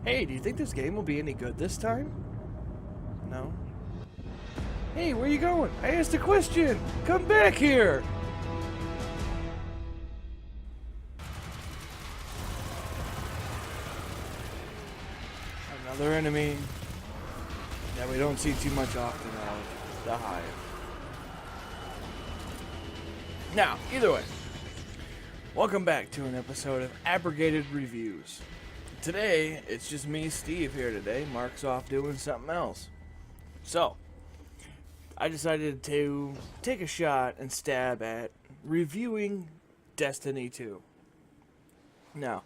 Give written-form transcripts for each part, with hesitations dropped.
Hey, do you think this game will be any good this time? No? Hey, where you going? I asked a question! Come back here! Another enemy that we don't see too much often of, the Hive. Now, either way, welcome back to an episode of Abrogated Reviews. Today, it's just me, Steve, here today. Mark's off doing something else. So, I decided to take a shot and stab at reviewing Destiny 2. Now,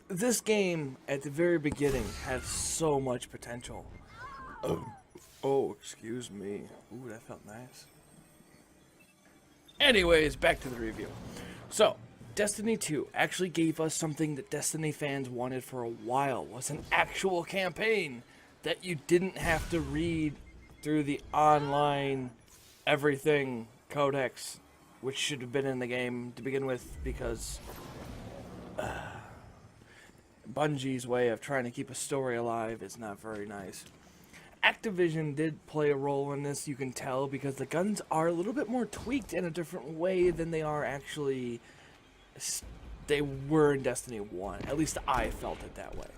this game, at the very beginning, had so much potential. Oh, excuse me. Ooh, that felt nice. Anyways, back to the review. So, Destiny 2 actually gave us something that Destiny fans wanted for a while, was an actual campaign that you didn't have to read through the online everything codex, which should have been in the game to begin with, because Bungie's way of trying to keep a story alive is not very nice. Activision did play a role in this, you can tell, because the guns are a little bit more tweaked in a different way than they are actually they were in Destiny 1. At least I felt it that way.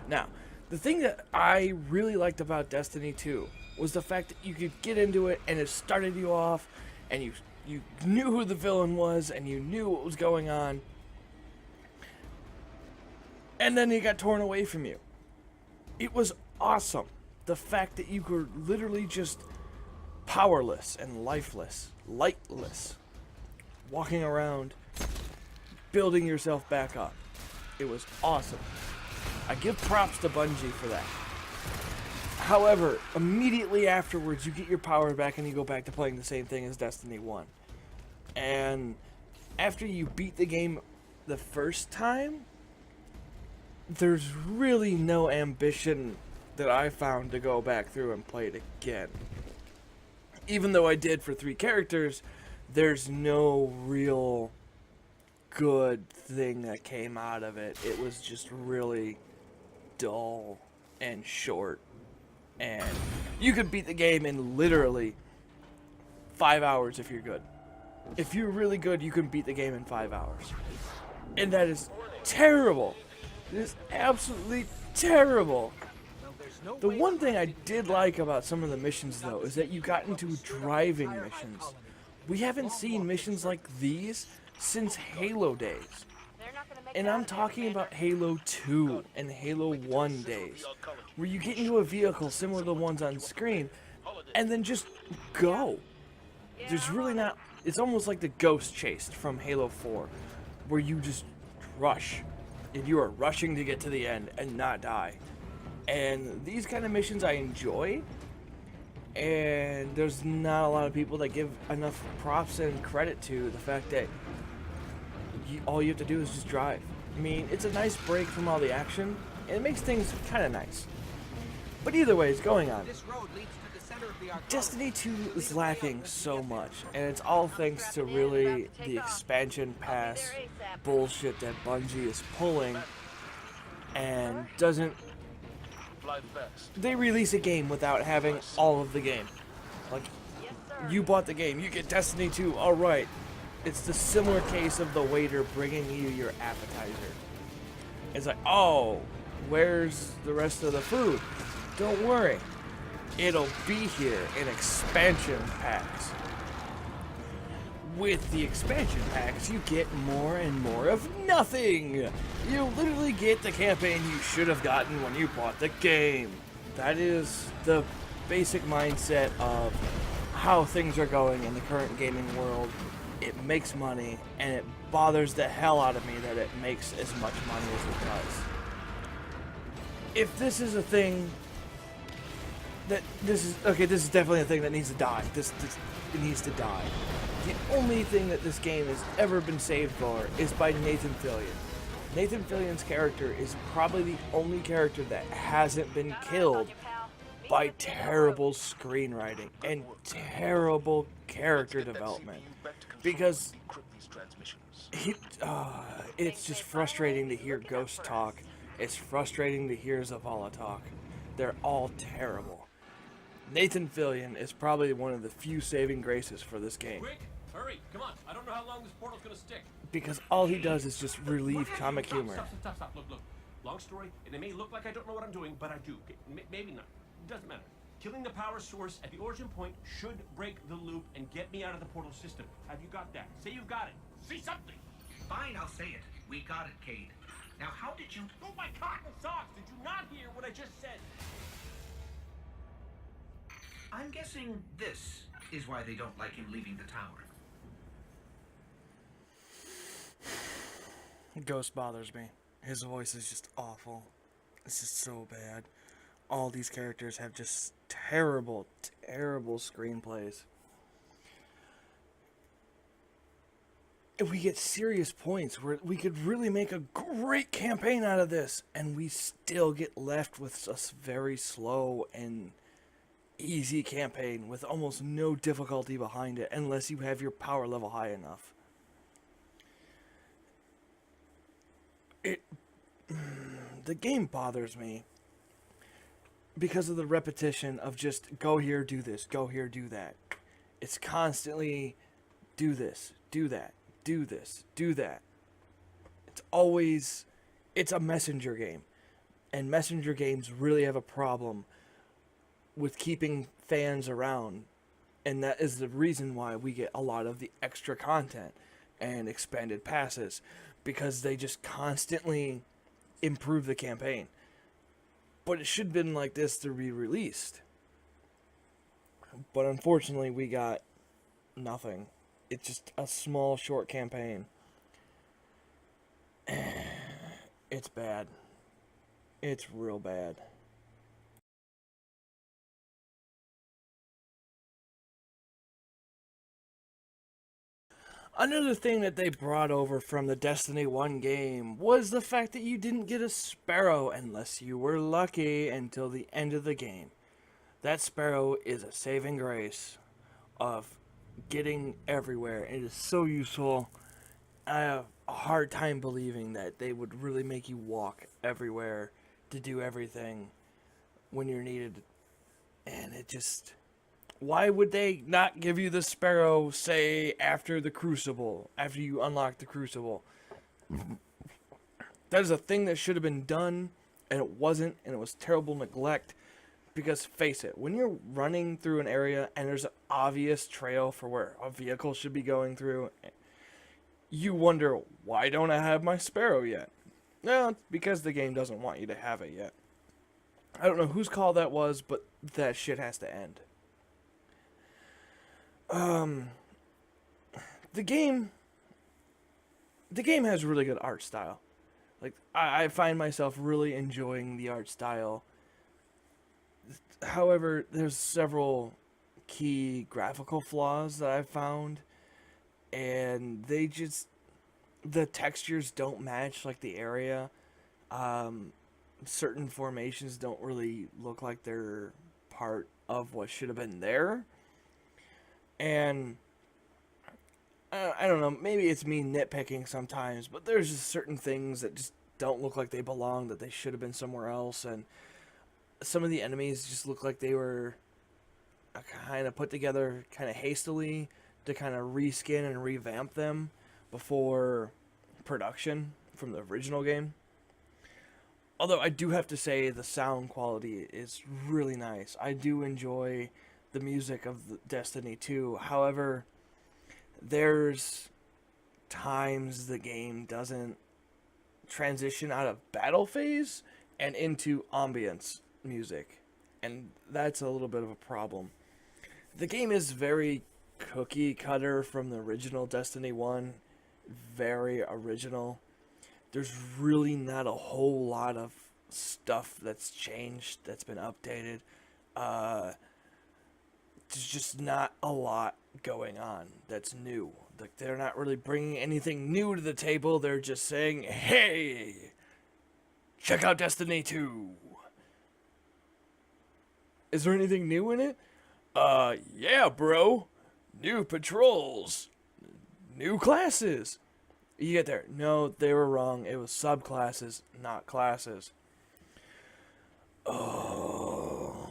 Now, the thing that I really liked about Destiny 2 was the fact that you could get into it and it started you off and you knew who the villain was and you knew what was going on, and then it got torn away from you. It was awesome. The fact that you were literally just powerless and lifeless, lightless, walking around, building yourself back up. It was awesome. I give props to Bungie for that. However, immediately afterwards, you get your power back and you go back to playing the same thing as Destiny 1. And after you beat the game the first time, there's really no ambition that I found to go back through and play it again. Even though I did for 3 characters, there's no real good thing that came out of it. It was just really dull and short. And you could beat the game in literally 5 hours if you're good. If you're really good, you can beat the game in 5 hours. And that is terrible. It is absolutely terrible. The one thing I did like about some of the missions, though, is that you got into driving missions. We haven't seen missions like these since Halo days. And I'm talking about Halo 2 and Halo 1 days, where you get into a vehicle similar to the ones on screen, and then just go. There's really not... It's almost like the Ghost Chase from Halo 4, where you just rush, and you are rushing to get to the end and not die. And these kind of missions I enjoy, and there's not a lot of people that give enough props and credit to the fact that all you have to do is just drive. I mean, it's a nice break from all the action, and it makes things kind of nice. But either way, it's going on. Destiny 2 is lacking so much, and it's all thanks to really the expansion pass bullshit that Bungie is pulling, and doesn't... They release a game without having all of the game. Like, you bought the game, you get Destiny 2, alright. It's the similar case of the waiter bringing you your appetizer. It's like, oh, where's the rest of the food? Don't worry. It'll be here in expansion packs. With the expansion packs, you get more and more of nothing. You literally get the campaign you should have gotten when you bought the game. That is the basic mindset of how things are going in the current gaming world. It makes money, and it bothers the hell out of me that it makes as much money as it does. If this is a thing this is definitely a thing that needs to die. It needs to die. The only thing that this game has ever been saved for is by Nathan Fillion. Nathan Fillion's character is probably the only character that hasn't been killed by terrible screenwriting and terrible character development. Because it's just frustrating to hear Ghost talk It's frustrating to hear Zavala talk. They're all terrible. Nathan Fillion is probably one of the few saving graces for this game. Quick! Hurry! Come on! I don't know how long this portal's gonna stick. Because all he does is just relieve comic Stop, humor. Stop. Look. Long story, and it may look like I don't know what I'm doing, but I do. Maybe not. It doesn't matter. Killing the power source at the origin point should break the loop and get me out of the portal system. Have you got that? Say you've got it. Say something! Fine, I'll say it. We got it, Cade. Now, how did you... Oh, my cotton socks! Did you not hear what I just said? I'm guessing this is why they don't like him leaving the tower. Ghost bothers me. His voice is just awful. It's just so bad. All these characters have just terrible screenplays. If we get serious points where we could really make a great campaign out of this, and we still get left with a very slow and easy campaign with almost no difficulty behind it unless you have your power level high enough. The game bothers me because of the repetition of just go here, do this, go here, do that. It's constantly do this, do that, do this, do that. It's a messenger game. And messenger games really have a problem with keeping fans around. And that is the reason why we get a lot of the extra content and expanded passes, because they just constantly improve the campaign. But it should have been like this to be released. But unfortunately, we got nothing. It's just a small, short campaign. It's bad. It's real bad. Another thing that they brought over from the Destiny 1 game was the fact that you didn't get a sparrow unless you were lucky until the end of the game. That sparrow is a saving grace of getting everywhere. It is so useful. I have a hard time believing that they would really make you walk everywhere to do everything when you're needed. And it just... Why would they not give you the sparrow, say, after the Crucible, after you unlock the Crucible? That is a thing that should have been done, and it wasn't, and it was terrible neglect. Because, face it, when you're running through an area and there's an obvious trail for where a vehicle should be going through, you wonder, why don't I have my sparrow yet? No, it's because the game doesn't want you to have it yet. I don't know whose call that was, but that shit has to end. The game has really good art style. Like, I find myself really enjoying the art style. However, there's several key graphical flaws that I've found, and the textures don't match, like, the area. Certain formations don't really look like they're part of what should have been there. And I don't know, maybe it's me nitpicking sometimes, but there's just certain things that just don't look like they belong, that they should have been somewhere else. And some of the enemies just look like they were kind of put together kind of hastily to kind of reskin and revamp them before production from the original game. Although I do have to say the sound quality is really nice. I do enjoy the music of the Destiny 2. However, there's times the game doesn't transition out of battle phase and into ambience music, and that's a little bit of a problem. The game is very cookie cutter from the original Destiny 1, very original. There's really not a whole lot of stuff that's changed, that's been updated. There's just not a lot going on that's new. Like, they're not really bringing anything new to the table. They're just saying, hey, check out Destiny 2. Is there anything new in it? Yeah, bro. New patrols. New classes. You get there. No, they were wrong. It was subclasses, not classes. Oh,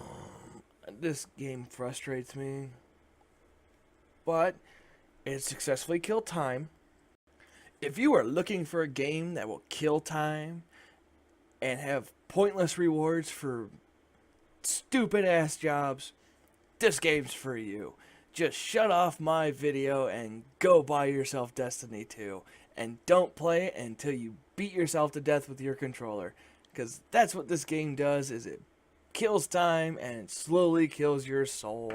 this game frustrates me. But it successfully killed time. If you are looking for a game that will kill time and have pointless rewards for stupid ass jobs, this game's for you. Just shut off my video and go buy yourself Destiny 2. And don't play it until you beat yourself to death with your controller. Because that's what this game does, is it kills time and it slowly kills your soul.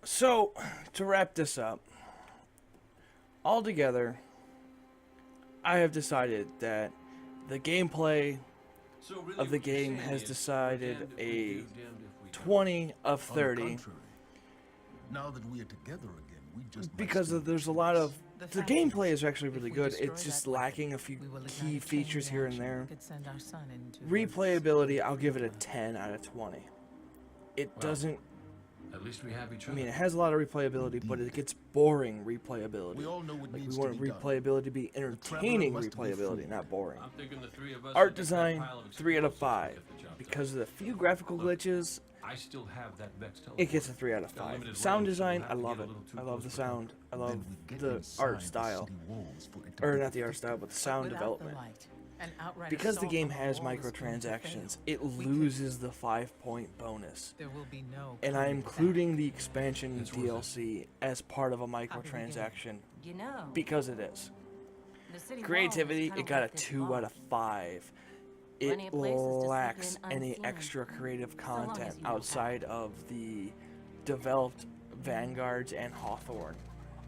So, to wrap this up, altogether, I have decided that the gameplay So really of the what you're game saying has is, decided damned if we a do, damned if we don't. 20 of On the 30 contrary, now that we are together again, we just might because still there's a be lot of friends. the gameplay is actually really good. It's just lacking a few key features here and there. Replayability, I'll give it a 10 out of 20. It Well, doesn't, At least we have each I other. mean, it has a lot of replayability, but it gets boring replayability. We all know what Like, needs we to want be done. replayability to be entertaining must be replayability, free. not boring. I'm thinking the three of us Art will get that design, pile of 3 out of explosives 5. to get the job done. Because of the few graphical glitches, I still have that Vex teleporter. it gets a 3 out of Got 5. limited Sound range, so we'll design, have I to love get a it. little too I love close the for sound. I love Then we get the inside art the style. city walls for it to Or be not the art defended. style, but the sound Without development. The light, an outright Because the assault game on has walls is doomed to microtransactions, fail. it We could- loses the 5-point bonus. There will be no And I'm coming back. including the expansion It's worth it. DLC as part of a beginning. microtransaction You know, because it is. the city wall Creativity, is kinda it got a like this 2 out of vault. 5. Plenty It of places to sneak lacks in any unseen, extra creative long as content you know how. outside of the developed Vanguards and Hawthorne.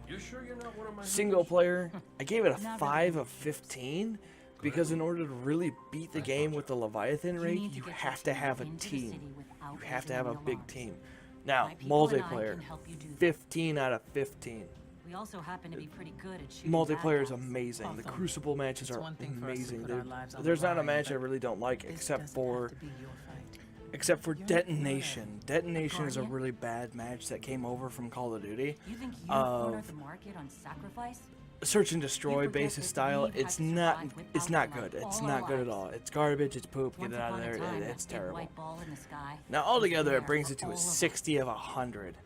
You sure you're not one of my Single hookers? player, I gave it a Not 5 really. of 15 because in order to really beat the game with the Leviathan You raid, need to you get your have to team have a into the team. city without You have to have a raising big alarms. team. Now, My people and I multiplayer, can help you do that. 15 out of 15. We also happen to be pretty good at shooting Multiplayer is bad guys. amazing. The Hawthorne. Crucible matches It's are one thing for us to amazing. put our There- lives on the There's not a line, match I but really don't like This except doesn't for have to be your fight. except for You're the player. Detonation. Detonation is a Guardian? really bad match that came over from Call of Duty. You think you Of- cornered the market on sacrifice? Search and destroy forget basis that style. we've had It's to not. survive It's without not light good. It's all not our good at lives. all. It's garbage. It's poop. Get Once it out of upon a there. time, It's that big terrible. white ball in the sky Now was altogether, there it brings for it to all a of us. 60 of 100.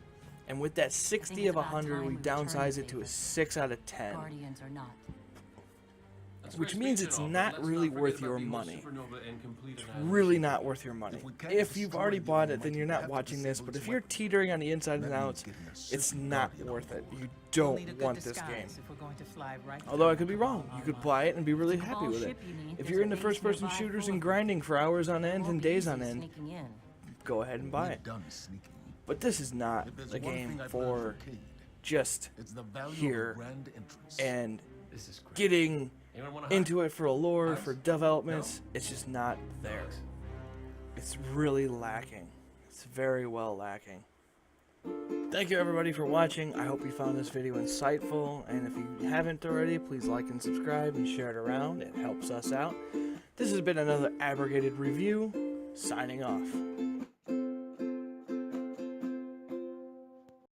And with that 60 think of it's about 100, time we we return downsize the it to a favor. 6 out of 10. Guardians or not. That's Which great means speech it's and all, but not let's really forget worth about your being more money. supernova and complete It's annihilation. really not worth your money. If we can't If you've destroy already the bought it, then Almighty, you're we not have to watching this. disable But its if you're weapons. teetering on the inside and That means outs, getting a it's super not Guardian on worth it. board. You We'll don't need a good want this game. disguise if we're going to fly right Although I through could be the wrong. Cabal You could Online. buy it and be really The happy Cabal with it. ship you need, If there's you're a into base first-person nearby shooters full and of grinding for hours on It end won't and be days easy on end, sneaking in. go ahead and buy We're it. done sneaking. But this is not If there's a one game thing I've for learned from Cade, just it's the value here of a grand entrance. and This is great. getting Anyone want to into it for a lore, Alex? for developments. It's just not there. It's really lacking. It's very well lacking. Thank you everybody for watching. I hope you found this video insightful, and if you haven't already, please like and subscribe and share it around. It helps us out. This has been another Abrogated review, signing off.